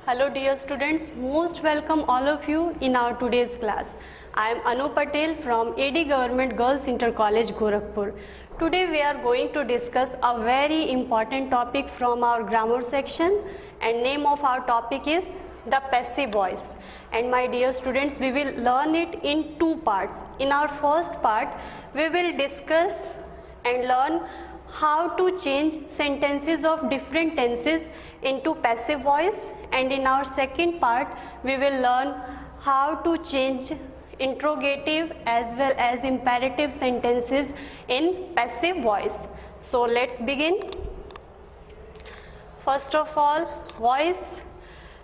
Hello dear students, most welcome all of you in our today's class. I am Anu Patel from AD Government Girls Inter College Gorakhpur. Today we are going to discuss a very important topic from our grammar section, and name of our topic is the passive voice. And my dear students, we will learn it in two parts. In our first part, we will discuss and learn how to change sentences of different tenses into passive voice, and in our second part we will learn how to change interrogative as well as imperative sentences in passive voice. So let's begin. First of all, voice.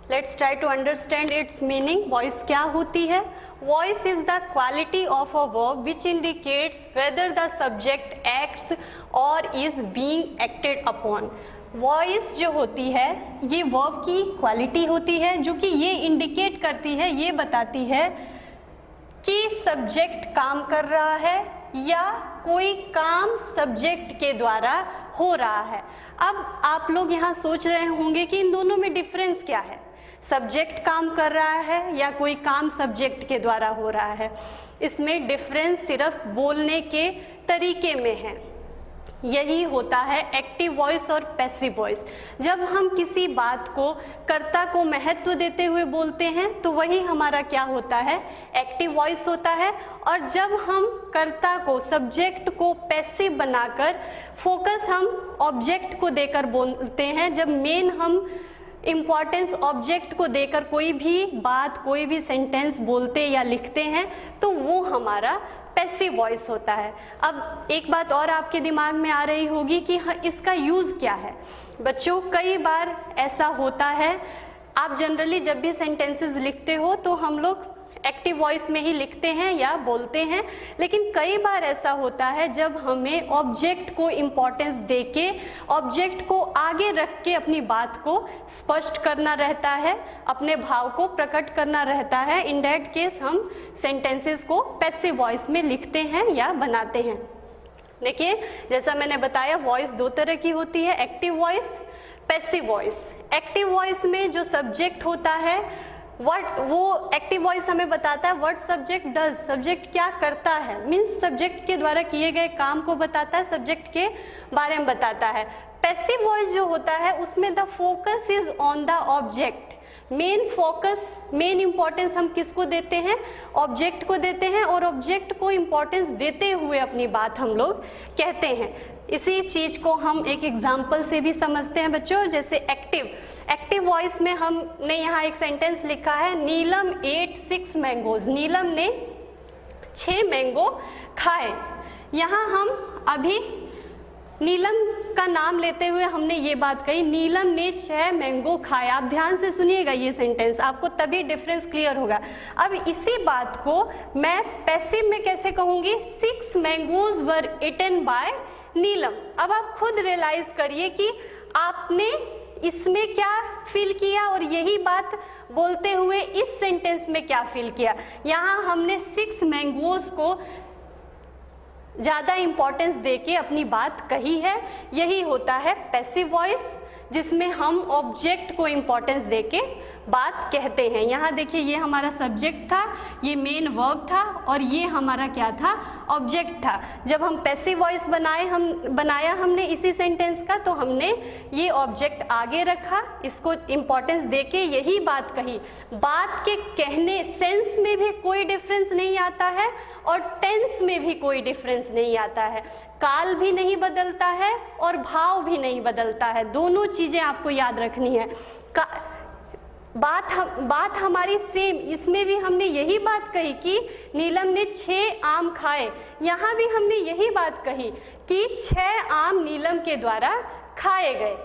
Let's try to understand its meaning. Voice क्या होती है? Voice is the quality of a verb which indicates whether the subject acts or is being acted upon. Voice जो होती है ये verb की quality होती है जो कि ये इंडिकेट करती है, ये बताती है कि सब्जेक्ट काम कर रहा है या कोई काम सब्जेक्ट के द्वारा हो रहा है। अब आप लोग यहाँ सोच रहे होंगे कि इन दोनों में डिफरेंस क्या है, सब्जेक्ट काम कर रहा है या कोई काम सब्जेक्ट के द्वारा हो रहा है। इसमें डिफरेंस सिर्फ बोलने के तरीके में है। यही होता है एक्टिव वॉइस और पैसिव वॉइस। जब हम किसी बात को कर्ता को महत्व देते हुए बोलते हैं तो वही हमारा क्या होता है, एक्टिव वॉइस होता है। और जब हम कर्ता को, सब्जेक्ट को पैसिव बनाकर फोकस हम ऑब्जेक्ट को देकर बोलते हैं, जब मेन हम इम्पॉर्टेंस ऑब्जेक्ट को देकर कोई भी बात, कोई भी सेंटेंस बोलते या लिखते हैं, तो वो हमारा पैसिव वॉइस होता है। अब एक बात और आपके दिमाग में आ रही होगी कि इसका यूज़ क्या है। बच्चों, कई बार ऐसा होता है, आप जनरली जब भी सेंटेंसेस लिखते हो तो हम लोग एक्टिव वॉइस में ही लिखते हैं या बोलते हैं, लेकिन कई बार ऐसा होता है जब हमें ऑब्जेक्ट को इम्पोर्टेंस देके, ऑब्जेक्ट को आगे रख के अपनी बात को स्पष्ट करना रहता है, अपने भाव को प्रकट करना रहता है। इन दैट केस हम सेंटेंसेस को पैसिव वॉइस में लिखते हैं या बनाते हैं। देखिए, जैसा मैंने बताया, वॉइस दो तरह की होती है, active voice, passive voice. Active voice में जो सब्जेक्ट होता है वो एक्टिव वॉइस हमें बताता है व्हाट सब्जेक्ट डज, सब्जेक्ट क्या करता है, मीन्स सब्जेक्ट के द्वारा किए गए काम को बताता है, सब्जेक्ट के बारे में बताता है। पैसिव वॉइस जो होता है उसमें the focus is on the object. Main focus, main importance हम किसको देते हैं, ऑब्जेक्ट को देते हैं, और ऑब्जेक्ट को इंपॉर्टेंस देते हुए अपनी बात हम लोग कहते हैं। इसी चीज को हम एक एग्जाम्पल से भी समझते हैं बच्चों। जैसे एक्टिव वॉइस में हमने यहाँ एक सेंटेंस लिखा है, नीलम एट 6 मैंगोज। नीलम ने 6 मैंगो खाए। यहाँ हम अभी नीलम का नाम लेते हुए हमने ये बात कही, नीलम ने 6 मैंगो खाए। आप ध्यान से सुनिएगा ये सेंटेंस, आपको तभी डिफरेंस क्लियर होगा। अब इसी बात को मैं पैसिव में कैसे कहूँगी, 6 मैंगोज वर इटन बाय नीलम। अब आप खुद रियलाइज करिए कि आपने इसमें क्या फील किया और यही बात बोलते हुए इस सेंटेंस में क्या फील किया। यहाँ हमने 6 मैंगोज को ज़्यादा इम्पोर्टेंस देके अपनी बात कही है। यही होता है पैसिव वॉइस, जिसमें हम ऑब्जेक्ट को इम्पोर्टेंस देके बात कहते हैं। यहाँ देखिए, ये हमारा सब्जेक्ट था, ये मेन वर्ब था, और ये हमारा क्या था, ऑब्जेक्ट था। जब हम पैसिव वॉइस बनाया हमने इसी सेंटेंस का, तो हमने ये ऑब्जेक्ट आगे रखा, इसको इम्पोर्टेंस देके यही बात कही। बात के कहने सेंस में भी कोई डिफरेंस नहीं आता है और टेंस में भी कोई डिफरेंस नहीं आता है, काल भी नहीं बदलता है और भाव भी नहीं बदलता है। दोनों चीज़ें आपको याद रखनी है। बात हमारी सेम, इसमें भी हमने यही बात कही कि नीलम ने 6 आम खाए। यहाँ भी हमने यही बात कही कि 6 आम नीलम के द्वारा खाए गए।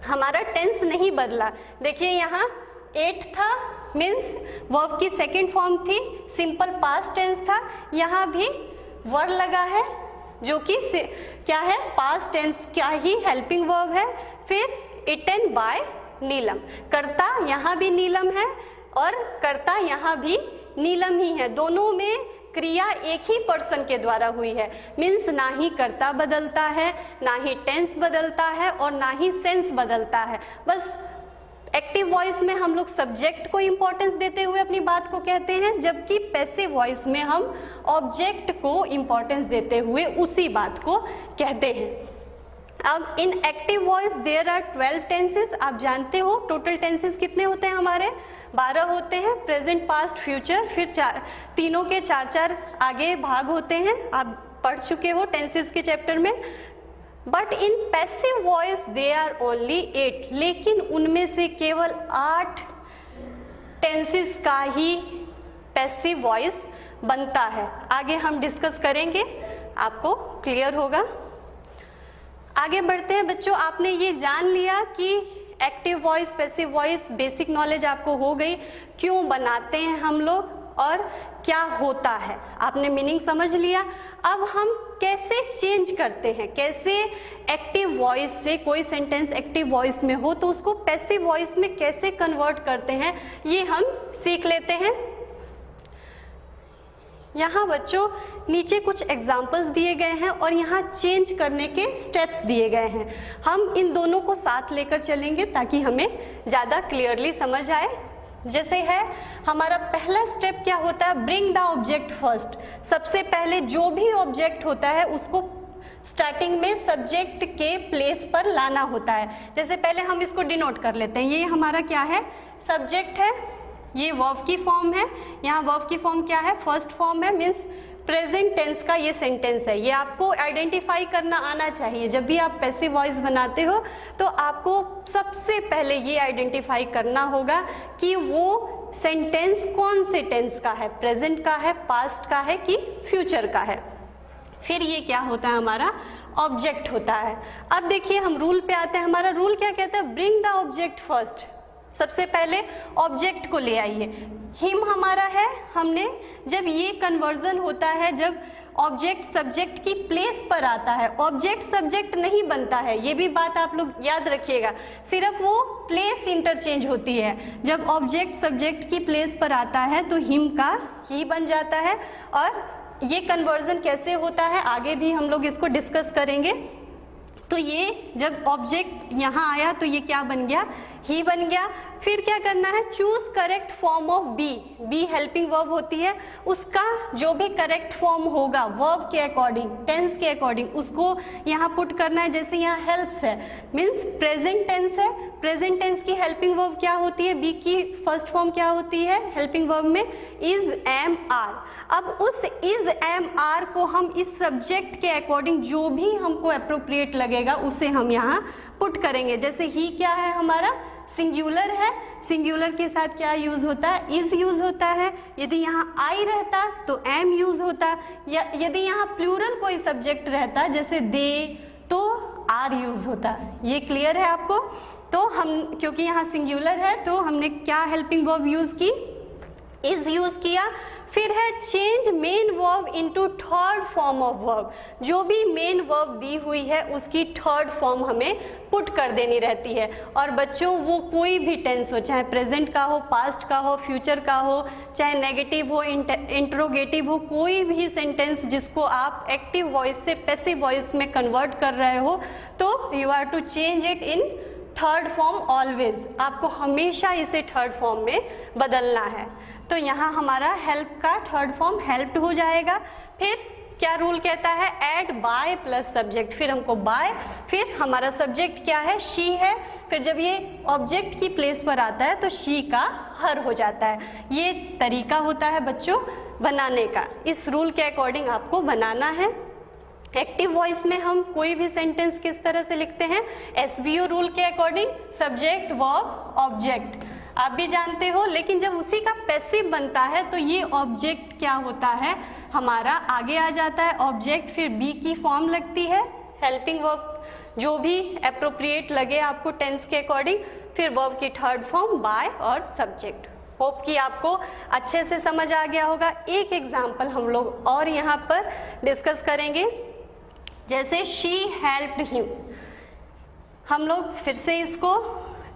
हमारा टेंस नहीं बदला। देखिए, यहाँ 8 था, मीन्स वर्ब की सेकेंड फॉर्म थी, सिंपल पास्ट टेंस था। यहाँ भी वर लगा है जो कि क्या है, पास्ट टेंस का ही हेल्पिंग वर्ब है। फिर इटन बाय नीलम, कर्ता यहाँ भी नीलम है और कर्ता यहाँ भी नीलम ही है। दोनों में क्रिया एक ही पर्सन के द्वारा हुई है, मीन्स ना ही कर्ता बदलता है, ना ही टेंस बदलता है और ना ही सेंस बदलता है। बस एक्टिव वॉइस में हम लोग सब्जेक्ट को इंपॉर्टेंस देते हुए अपनी बात को कहते हैं, जबकि पैसिव वॉइस में हम ऑब्जेक्ट को इंपॉर्टेंस देते हुए उसी बात को कहते हैं। अब in active voice there are 12 tenses. आप जानते हो टोटल टेंसेस कितने होते हैं हमारे, 12 होते हैं, प्रेजेंट, पास्ट, फ्यूचर, फिर तीनों के 4-4 आगे भाग होते हैं, आप पढ़ चुके हो टेंसेस के चैप्टर में। But in passive voice they are only 8, लेकिन उनमें से केवल 8 टेंसेस का ही पैसिव वॉइस बनता है। आगे हम डिस्कस करेंगे, आपको क्लियर होगा। आगे बढ़ते हैं बच्चों, आपने ये जान लिया कि active voice, passive voice, basic knowledge आपको हो गई, क्यों बनाते हैं हम लोग और क्या होता है, आपने मीनिंग समझ लिया। अब हम कैसे चेंज करते हैं, कैसे एक्टिव वॉइस से कोई सेंटेंस एक्टिव वॉइस में हो तो उसको पैसिव वॉइस में कैसे कन्वर्ट करते हैं, ये हम सीख लेते हैं। यहाँ बच्चों नीचे कुछ एग्जाम्पल्स दिए गए हैं और यहाँ चेंज करने के स्टेप्स दिए गए हैं। हम इन दोनों को साथ लेकर चलेंगे ताकि हमें ज़्यादा क्लियरली समझ आए। जैसे है हमारा पहला स्टेप क्या होता है, ब्रिंग द ऑब्जेक्ट फर्स्ट। सबसे पहले जो भी ऑब्जेक्ट होता है उसको स्टार्टिंग में सब्जेक्ट के प्लेस पर लाना होता है। जैसे पहले हम इसको डिनोट कर लेते हैं, ये हमारा क्या है, सब्जेक्ट है, ये वर्ब की फॉर्म है, यहाँ वर्ब की फॉर्म क्या है, फर्स्ट फॉर्म है, मीन्स प्रेजेंट टेंस का ये सेंटेंस है। ये आपको आइडेंटिफाई करना आना चाहिए। जब भी आप पैसिव वॉइस बनाते हो तो आपको सबसे पहले ये आइडेंटिफाई करना होगा कि वो सेंटेंस कौन से टेंस का है, प्रेजेंट का है, पास्ट का है कि फ्यूचर का है। फिर ये क्या होता है, हमारा ऑब्जेक्ट होता है। अब देखिए हम रूल पे आते हैं। हमारा रूल क्या कहता है, ब्रिंग द ऑब्जेक्ट फर्स्ट। सबसे पहले ऑब्जेक्ट को ले आइए। हिम हमारा है, हमने जब ये कन्वर्जन होता है, जब ऑब्जेक्ट सब्जेक्ट की प्लेस पर आता है, ऑब्जेक्ट सब्जेक्ट नहीं बनता है, ये भी बात आप लोग याद रखिएगा, सिर्फ वो प्लेस इंटरचेंज होती है। जब ऑब्जेक्ट सब्जेक्ट की प्लेस पर आता है तो हिम का ही बन जाता है। और ये कन्वर्जन कैसे होता है आगे भी हम लोग इसको डिस्कस करेंगे। तो ये जब ऑब्जेक्ट यहाँ आया तो ये क्या बन गया, ही बन गया। फिर क्या करना है, choose correct form of be. Be helping verb होती है, उसका जो भी करेक्ट फॉर्म होगा वर्ब के अकॉर्डिंग, टेंस के अकॉर्डिंग, उसको यहाँ पुट करना है। जैसे यहाँ हेल्प्स है, मीन्स प्रेजेंट टेंस है, प्रेजेंट टेंस की हेल्पिंग वर्ब क्या होती है, बी की फर्स्ट फॉर्म क्या होती है हेल्पिंग वर्ब में, इज, एम, आर। अब उस इज, एम, आर को हम इस सब्जेक्ट के अकॉर्डिंग जो भी हमको अप्रोप्रिएट लगेगा उसे हम यहाँ पुट करेंगे। जैसे ही क्या है हमारा, सिंगुलर है, सिंगुलर के साथ क्या यूज होता है, इज यूज होता है। यदि यहाँ आई रहता तो एम यूज होता, या यदि यहाँ प्लूरल कोई सब्जेक्ट रहता जैसे दे तो आर यूज होता। ये क्लियर है आपको। तो हम क्योंकि यहाँ सिंगुलर है तो हमने क्या हेल्पिंग वर्ब यूज की, इज यूज किया। फिर है change main verb into third form of verb. जो भी मेन वर्ब दी हुई है उसकी थर्ड फॉर्म हमें पुट कर देनी रहती है। और बच्चों वो कोई भी टेंस हो, चाहे प्रेजेंट का हो, पास्ट का हो, फ्यूचर का हो, चाहे नेगेटिव हो, इंट्रोगेटिव हो, कोई भी सेंटेंस जिसको आप एक्टिव वॉइस से पैसिव वॉइस में कन्वर्ट कर रहे हो तो you are to change it in third form always. आपको हमेशा इसे थर्ड फॉर्म में बदलना है। तो यहाँ हमारा हेल्प का थर्ड फॉर्म हेल्प्ड हो जाएगा। फिर क्या रूल कहता है, ऐड बाय प्लस सब्जेक्ट। फिर हमको बाय, फिर हमारा सब्जेक्ट क्या है, शी है। फिर जब ये ऑब्जेक्ट की प्लेस पर आता है तो शी का हर हो जाता है। ये तरीका होता है बच्चों बनाने का। इस रूल के अकॉर्डिंग आपको बनाना है। एक्टिव वॉइस में हम कोई भी सेंटेंस किस तरह से लिखते हैं, एसवीओ रूल के अकॉर्डिंग, सब्जेक्ट, वर्ब, ऑब्जेक्ट, आप भी जानते हो। लेकिन जब उसी का पैसिव बनता है तो ये ऑब्जेक्ट क्या होता है हमारा आगे आ जाता है ऑब्जेक्ट, फिर बी की फॉर्म लगती है, हेल्पिंग वर्ब जो भी अप्रोप्रिएट लगे आपको टेंस के अकॉर्डिंग, फिर वर्ब की थर्ड फॉर्म बाय और सब्जेक्ट। होप कि आपको अच्छे से समझ आ गया होगा। एक एग्जाम्पल हम लोग और यहाँ पर डिस्कस करेंगे, जैसे शी हेल्प्ड हिम। हम लोग फिर से इसको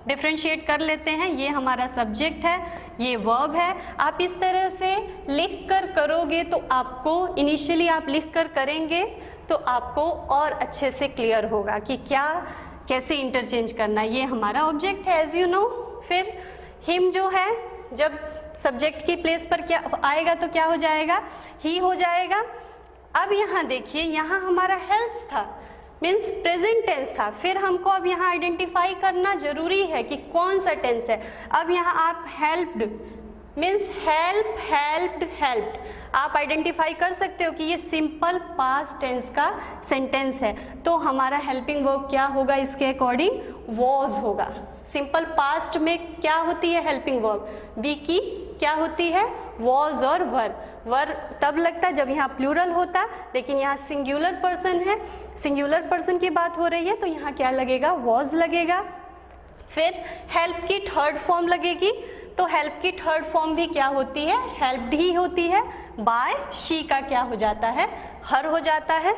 डिफ्रेंशिएट कर लेते हैं। ये हमारा सब्जेक्ट है, ये वर्ब है। आप इस तरह से लिख कर करोगे तो आपको इनिशियली आप लिख कर करेंगे तो आपको और अच्छे से क्लियर होगा कि क्या कैसे इंटरचेंज करना है। ये हमारा ऑब्जेक्ट है एज यू नो, फिर हिम जो है जब सब्जेक्ट की प्लेस पर क्या आएगा तो क्या हो जाएगा, ही हो जाएगा। अब यहाँ देखिए, यहाँ हमारा हेल्प्स था, मीन्स प्रेजेंट टेंस था। फिर हमको अब यहाँ आइडेंटिफाई करना जरूरी है कि कौन सा टेंस है। अब यहाँ आप helped means help, helped, helped, आप आइडेंटिफाई कर सकते हो कि ये सिंपल पास्ट टेंस का सेंटेंस है। तो हमारा हेल्पिंग वर्ब क्या होगा इसके अकॉर्डिंग, वॉज होगा। सिंपल पास्ट में क्या होती है हेल्पिंग वर्ब, बी की क्या होती है, वॉज और वर। वर तब लगता जब यहाँ प्लूरल होता, लेकिन यहाँ सिंगुलर पर्सन है, सिंगुलर पर्सन की बात हो रही है तो यहाँ क्या लगेगा, वॉज लगेगा। फिर हेल्प की थर्ड फॉर्म लगेगी, तो हेल्प की थर्ड फॉर्म भी क्या होती है, हेल्प्ड ही होती है। बाय शी का क्या हो जाता है, हर हो जाता है।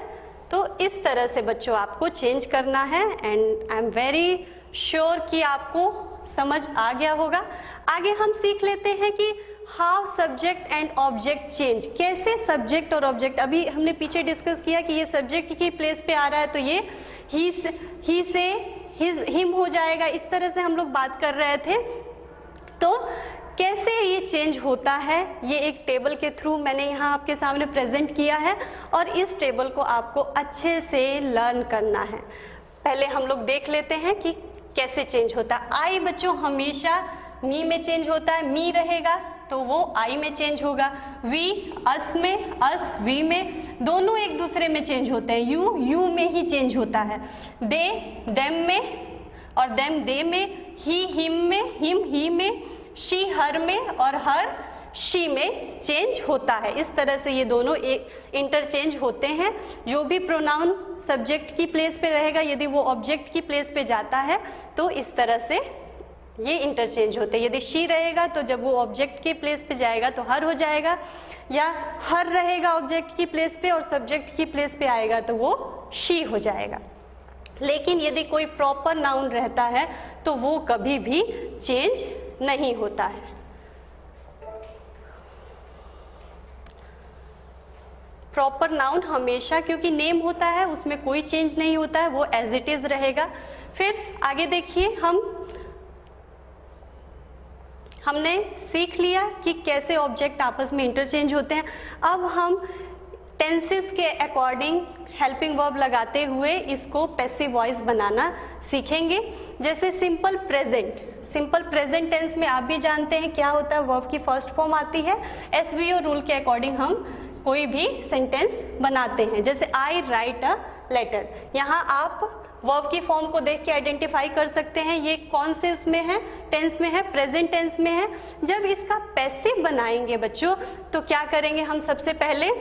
तो इस तरह से बच्चों आपको चेंज करना है and I am very sure कि आपको समझ आ गया होगा। आगे हम सीख लेते हैं कि how subject and object change, कैसे सब्जेक्ट और ऑब्जेक्ट, अभी हमने पीछे डिस्कस किया कि ये सब्जेक्ट की प्लेस पे आ रहा है तो ये ही से हिज, हिम हो जाएगा, इस तरह से हम लोग बात कर रहे थे। तो कैसे ये चेंज होता है, ये एक टेबल के थ्रू मैंने यहाँ आपके सामने प्रेजेंट किया है और इस टेबल को आपको अच्छे से लर्न करना है। पहले हम लोग देख लेते हैं कि कैसे चेंज होता है। आई बच्चों हमेशा मी में चेंज होता है, मी रहेगा तो वो आई में चेंज होगा। वी अस में, अस वी में, दोनों एक दूसरे में चेंज होते हैं। यू यू में ही चेंज होता है। दे देम में और देम दे में, ही हिम में, हिम ही में, शी हर में और हर शी में चेंज होता है। इस तरह से ये दोनों एक इंटरचेंज होते हैं। जो भी प्रोनाउन सब्जेक्ट की प्लेस पे रहेगा, यदि वो ऑब्जेक्ट की प्लेस पे जाता है तो इस तरह से ये इंटरचेंज होते हैं। यदि शी रहेगा तो जब वो ऑब्जेक्ट की प्लेस पे जाएगा तो हर हो जाएगा, या हर रहेगा ऑब्जेक्ट की प्लेस पे और सब्जेक्ट की प्लेस पे आएगा तो वो शी हो जाएगा। लेकिन यदि कोई प्रॉपर नाउन रहता है तो वो कभी भी चेंज नहीं होता है। प्रॉपर नाउन हमेशा, क्योंकि नेम होता है उसमें कोई चेंज नहीं होता है, वो एज इट इज रहेगा। फिर आगे देखिए, हमने सीख लिया कि कैसे ऑब्जेक्ट आपस में इंटरचेंज होते हैं। अब हम टेंसेस के अकॉर्डिंग हेल्पिंग वर्ब लगाते हुए इसको पैसिव वॉइस बनाना सीखेंगे। जैसे simple present, simple present tense में आप भी जानते हैं क्या होता है, वर्ब की फर्स्ट फॉर्म आती है। एसवीओ रूल के अकॉर्डिंग हम कोई भी सेंटेंस बनाते हैं। जैसे आई राइट अ लेटर, यहाँ आप वर्ब की फॉर्म को देख के आइडेंटिफाई कर सकते हैं ये कौन से उसमें है, टेंस में है, प्रेजेंट टेंस में है। जब इसका पैसिव बनाएंगे बच्चों तो क्या करेंगे हम, सबसे पहले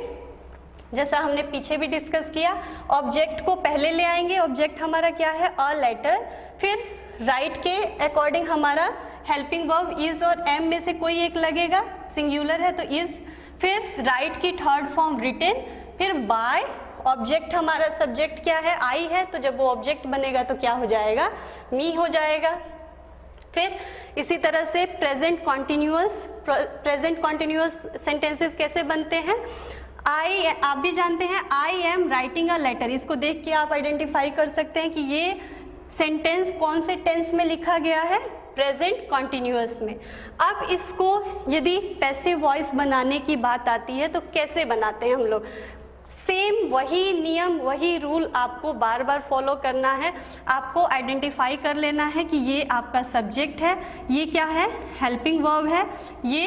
जैसा हमने पीछे भी डिस्कस किया, ऑब्जेक्ट को पहले ले आएंगे। ऑब्जेक्ट हमारा क्या है, अ लेटर। फिर राइट के अकॉर्डिंग हमारा हेल्पिंग वर्ब इज और एम में से कोई एक लगेगा, सिंगुलर है तो इज। फिर राइट की थर्ड फॉर्म रिटेन। फिर बाय, ऑब्जेक्ट हमारा सब्जेक्ट क्या है, आई है, तो जब वो ऑब्जेक्ट बनेगा तो क्या हो जाएगा, मी हो जाएगा। फिर इसी तरह से प्रेजेंट कॉन्टिन्यूअस सेंटेंसेस कैसे बनते हैं, आई, आप भी जानते हैं I am writing a letter. इसको देख के आप आइडेंटिफाई कर सकते हैं कि ये सेंटेंस कौन से टेंस में लिखा गया है, प्रेजेंट कॉन्टिन्यूअस में। अब इसको यदि पैसिव वॉइस बनाने की बात आती है तो कैसे बनाते हैं हम लोग, सेम वही नियम, वही रूल आपको बार बार फॉलो करना है। आपको आइडेंटिफाई कर लेना है कि ये आपका सब्जेक्ट है, ये क्या है, हेल्पिंग वर्ब है, ये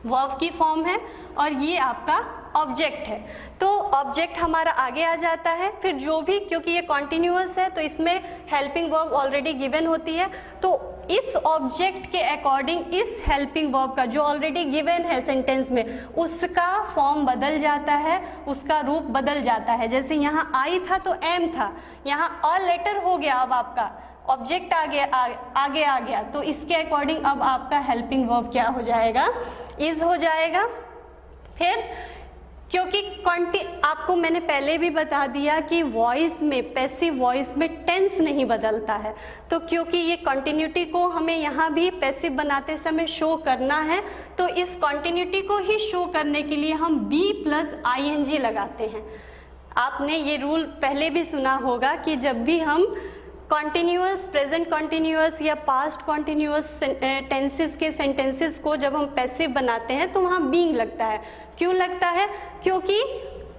वर्ब की फॉर्म है और ये आपका ऑब्जेक्ट है। तो ऑब्जेक्ट हमारा आगे आ जाता है। फिर जो भी, क्योंकि ये कॉन्टिन्यूअस है तो इसमें हेल्पिंग वर्ब ऑलरेडी गिवन होती है, तो इस ऑब्जेक्ट के अकॉर्डिंग इस हेल्पिंग वर्ब का जो ऑलरेडी गिवन है सेंटेंस में, उसका फॉर्म बदल जाता है, उसका रूप बदल जाता है। जैसे यहाँ आई था तो एम था, यहाँ अ लेटर हो गया, अब आपका ऑब्जेक्ट आगे आ गया, तो इसके अकॉर्डिंग अब आपका हेल्पिंग वर्ब क्या हो जाएगा, इज हो जाएगा। फिर क्योंकि आपको मैंने पहले भी बता दिया कि वॉइस में, पैसिव वॉइस में टेंस नहीं बदलता है, तो क्योंकि ये कंटिन्यूटी को हमें यहाँ भी पैसिव बनाते समय शो करना है, तो इस कंटिन्यूटी को ही शो करने के लिए हम बी प्लस ING लगाते हैं। आपने ये रूल पहले भी सुना होगा कि जब भी हम कॉन्टिन्यूअस, प्रेजेंट कॉन्टिन्यूअस या पास्ट कॉन्टिन्यूअस टेंसेस के सेंटेंसेस को जब हम पैसिव बनाते हैं तो वहाँ बीइंग लगता है। क्यों लगता है? क्योंकि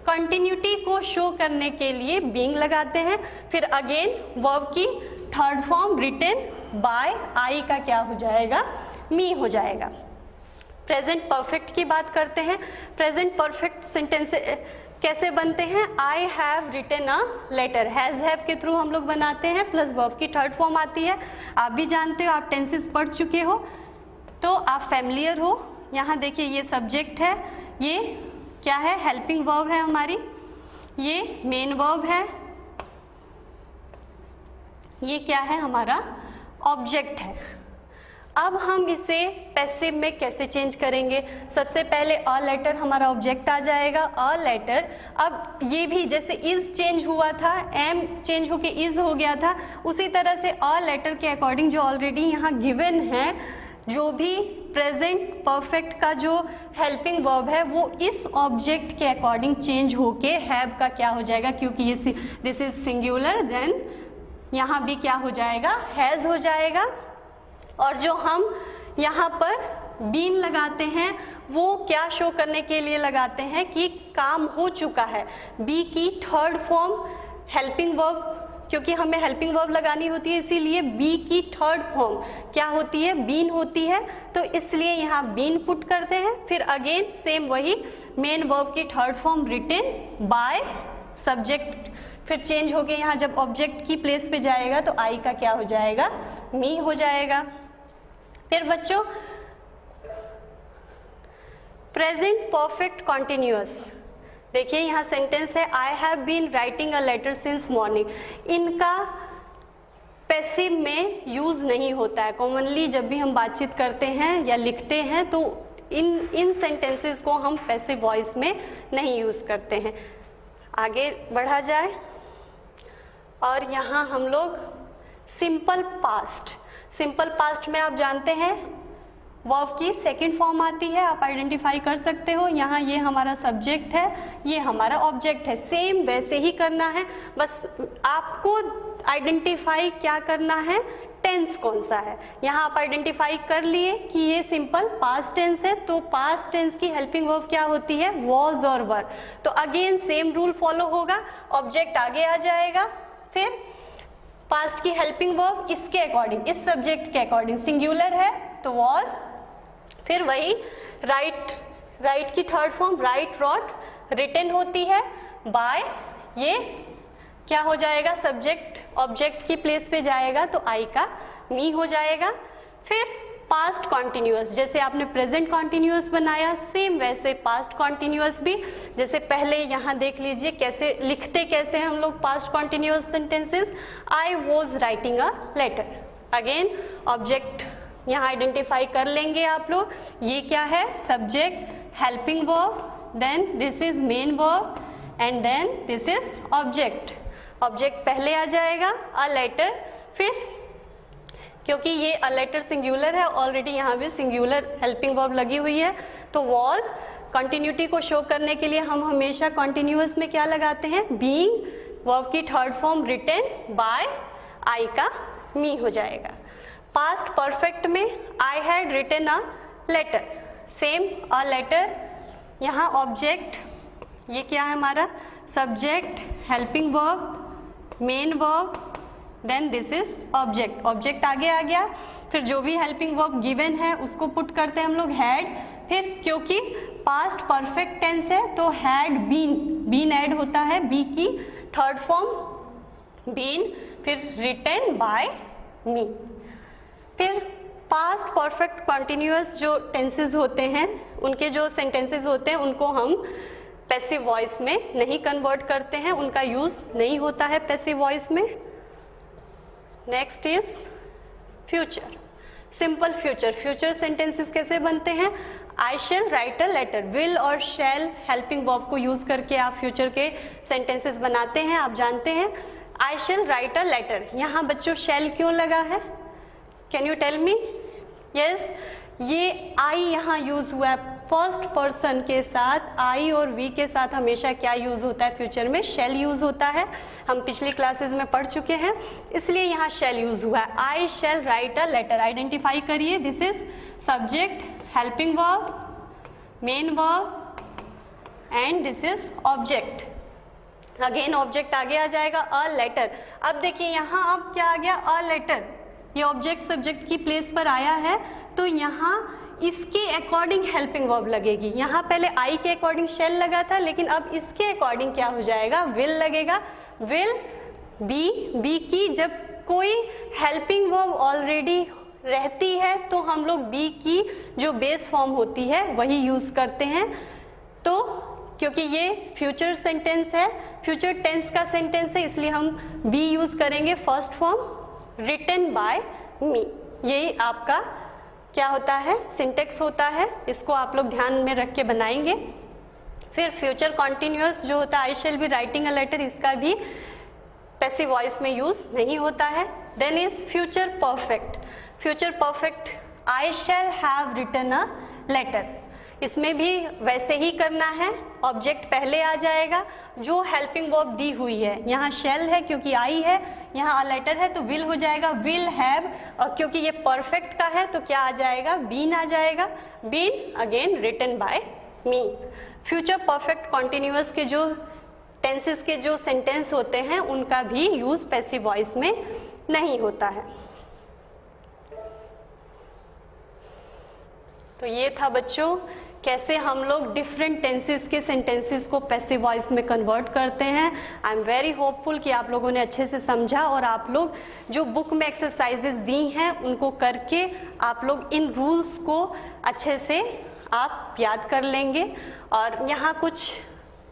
कंटिन्यूटी को शो करने के लिए बीइंग लगाते हैं। फिर अगेन वर्ब की third form written by I का क्या हो जाएगा? मी हो जाएगा। प्रेजेंट परफेक्ट की बात करते हैं। प्रेजेंट परफेक्ट सेंटेंस कैसे बनते हैं? I have written a letter, has have के थ्रू हम लोग बनाते हैं, प्लस वर्ब की थर्ड फॉर्म आती है। आप भी जानते हो, आप टेंसेस पढ़ चुके हो तो आप फैमिलियर हो। यहाँ देखिए ये सब्जेक्ट है, ये क्या है? हेल्पिंग वर्ब है हमारी, ये मेन वर्ब है, ये क्या है? हमारा ऑब्जेक्ट है। अब हम इसे पैसिव में कैसे चेंज करेंगे? सबसे पहले अ लेटर हमारा ऑब्जेक्ट आ जाएगा, अ लेटर। अब ये भी जैसे इज चेंज हुआ था, एम चेंज होके इज हो गया था, उसी तरह से अ लेटर के अकॉर्डिंग जो ऑलरेडी यहाँ गिवन है, जो भी प्रेजेंट परफेक्ट का जो हेल्पिंग वर्ब है वो इस ऑब्जेक्ट के अकॉर्डिंग चेंज होके हैव का क्या हो जाएगा? क्योंकि ये दिस इज सिंगुलर, देन यहाँ भी क्या हो जाएगा? हैज़ हो जाएगा। और जो हम यहाँ पर बीन लगाते हैं वो क्या शो करने के लिए लगाते हैं कि काम हो चुका है। बी की थर्ड फॉर्म हेल्पिंग वर्ब, क्योंकि हमें हेल्पिंग वर्ब लगानी होती है इसीलिए बी की थर्ड फॉर्म क्या होती है? बीन होती है, तो इसलिए यहाँ बीन पुट करते हैं। फिर अगेन सेम वही मेन वर्ब की third form written by subject, फिर चेंज होके यहाँ जब ऑब्जेक्ट की प्लेस पे जाएगा तो आई का क्या हो जाएगा? मी हो जाएगा। फिर बच्चों प्रेजेंट परफेक्ट कॉन्टिन्यूअस, देखिए यहाँ सेंटेंस है I have been writing a letter since morning. इनका पैसिव में यूज़ नहीं होता है। कॉमनली जब भी हम बातचीत करते हैं या लिखते हैं तो इन सेंटेंसेस को हम पैसिव वॉइस में नहीं यूज़ करते हैं। आगे बढ़ा जाए और यहाँ हम लोग सिंपल पास्ट, सिंपल पास्ट में आप जानते हैं वर्ब की सेकंड फॉर्म आती है, आप आइडेंटिफाई कर सकते हो। यहाँ ये हमारा सब्जेक्ट है, ये हमारा ऑब्जेक्ट है, सेम वैसे ही करना है, बस आपको आइडेंटिफाई क्या करना है? टेंस कौन सा है। यहाँ आप आइडेंटिफाई कर लिए कि ये सिंपल पास्ट टेंस है, तो पास्ट टेंस की हेल्पिंग वर्ब क्या होती है? वॉज और वर। तो अगेन सेम रूल फॉलो होगा, ऑब्जेक्ट आगे आ जाएगा, फिर पास्ट की हेल्पिंग वर्ब इसके अकॉर्डिंग, इस सब्जेक्ट के अकॉर्डिंग, सिंगुलर है तो वॉज, फिर वही राइट की third form write, wrote, written होती है बाय, ये क्या हो जाएगा? सब्जेक्ट ऑब्जेक्ट की प्लेस पे जाएगा तो आई का मी हो जाएगा। फिर पास्ट कॉन्टिन्यूअस, जैसे आपने प्रेजेंट कॉन्टिन्यूअस बनाया सेम वैसे पास्ट कॉन्टिन्यूअस भी, जैसे पहले यहाँ देख लीजिए कैसे लिखते कैसे हैं हम लोग past continuous sentences. I was writing a letter, again object यहाँ आइडेंटिफाई कर लेंगे आप लोग, ये क्या है? Subject, helping verb, then this is main verb and then this is object. Object पहले आ जाएगा, अ लेटर, फिर क्योंकि ये अ लेटर सिंगुलर है ऑलरेडी यहाँ भी सिंगुलर हेल्पिंग वर्ब लगी हुई है, तो वॉज कंटिन्यूटी को शो करने के लिए हम हमेशा कॉन्टिन्यूअस में क्या लगाते हैं? बीइंग, वर्ब की third form written by, I का मी हो जाएगा। पास्ट परफेक्ट में I had written a letter, same a letter, यहाँ ऑब्जेक्ट, ये क्या है हमारा? Subject, helping verb, main verb, then this is object. Object आगे आ गया, फिर जो भी हेल्पिंग वर्ब गिवन है उसको पुट करते हैं हम लोग हैड, फिर क्योंकि पास्ट परफेक्ट टेंस है तो हैड बीन, बीन ऐड होता है, बी की थर्ड फॉर्म बीन, फिर रिटन बाय मी। फिर पास्ट परफेक्ट कॉन्टिन्यूअस जो टेंसेस होते हैं उनके जो सेंटेंसेस होते हैं उनको हम पैसिव वॉइस में नहीं कन्वर्ट करते हैं, उनका यूज़ नहीं होता है पैसिव वॉइस में। Next is future, simple future. Future sentences कैसे बनते हैं? I shall write a letter, will और शेल हेल्पिंग वर्ब को यूज़ करके आप फ्यूचर के सेंटेंसेस बनाते हैं, आप जानते हैं। I shall write a letter, यहाँ बच्चों शेल क्यों लगा है? Can you tell me? Yes, ये आई यहाँ यूज़ हुआ है फर्स्ट पर्सन के साथ आई और वी के साथ हमेशा क्या यूज़ होता है फ्यूचर में, शैल यूज़ होता है। हम पिछली क्लासेस में पढ़ चुके हैं, इसलिए यहाँ शैल यूज़ हुआ है। I shall write a letter, identify करिए, this is subject, helping verb, main verb and this is object. Again object आगे आ जाएगा, अ लेटर। अब देखिए यहाँ अब क्या आ गया, अ लेटर, ये ऑब्जेक्ट सब्जेक्ट की प्लेस पर आया है, तो यहाँ इसके अकॉर्डिंग हेल्पिंग वर्ब लगेगी। यहाँ पहले आई के अकॉर्डिंग शेल लगा था, लेकिन अब इसके अकॉर्डिंग क्या हो जाएगा, विल लगेगा। विल बी की जब कोई हेल्पिंग वर्ब ऑलरेडी रहती है तो हम लोग बी की जो बेस फॉर्म होती है वही यूज करते हैं। तो क्योंकि ये फ्यूचर सेंटेंस है, फ्यूचर टेंस का सेंटेंस है, इसलिए हम बी यूज करेंगे फर्स्ट फॉर्म, रिटन बाय मी। यही आपका क्या होता है, सिंटेक्स होता है, इसको आप लोग ध्यान में रख के बनाएंगे। फिर फ्यूचर कॉन्टिन्यूअस जो होता है, I shall be writing a letter, इसका भी पैसिव वॉइस में यूज नहीं होता है। Then is future perfect. Future perfect, I shall have written a letter, इसमें भी वैसे ही करना है, ऑब्जेक्ट पहले आ जाएगा, जो हेल्पिंग वर्ब दी हुई है, यहाँ शेल है क्योंकि आई है, यहाँ अ लेटर है तो विल हो जाएगा, विल हैव, और क्योंकि ये परफेक्ट का है तो क्या आ जाएगा, बीन आ जाएगा, been again written by me. Future perfect continuous के जो टेंसेस के जो सेंटेंस होते हैं उनका भी यूज पैसिव वॉइस में नहीं होता है। तो ये था बच्चों कैसे हम लोग डिफरेंट टेंसेस के सेंटेंसेस को पैसिव वॉइस में कन्वर्ट करते हैं। आई एम वेरी होपफुल कि आप लोगों ने अच्छे से समझा और आप लोग जो बुक में एक्सरसाइजेस दी हैं उनको करके आप लोग इन रूल्स को अच्छे से आप याद कर लेंगे। और यहाँ कुछ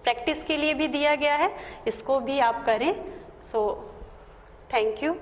प्रैक्टिस के लिए भी दिया गया है, इसको भी आप करें। So thank you.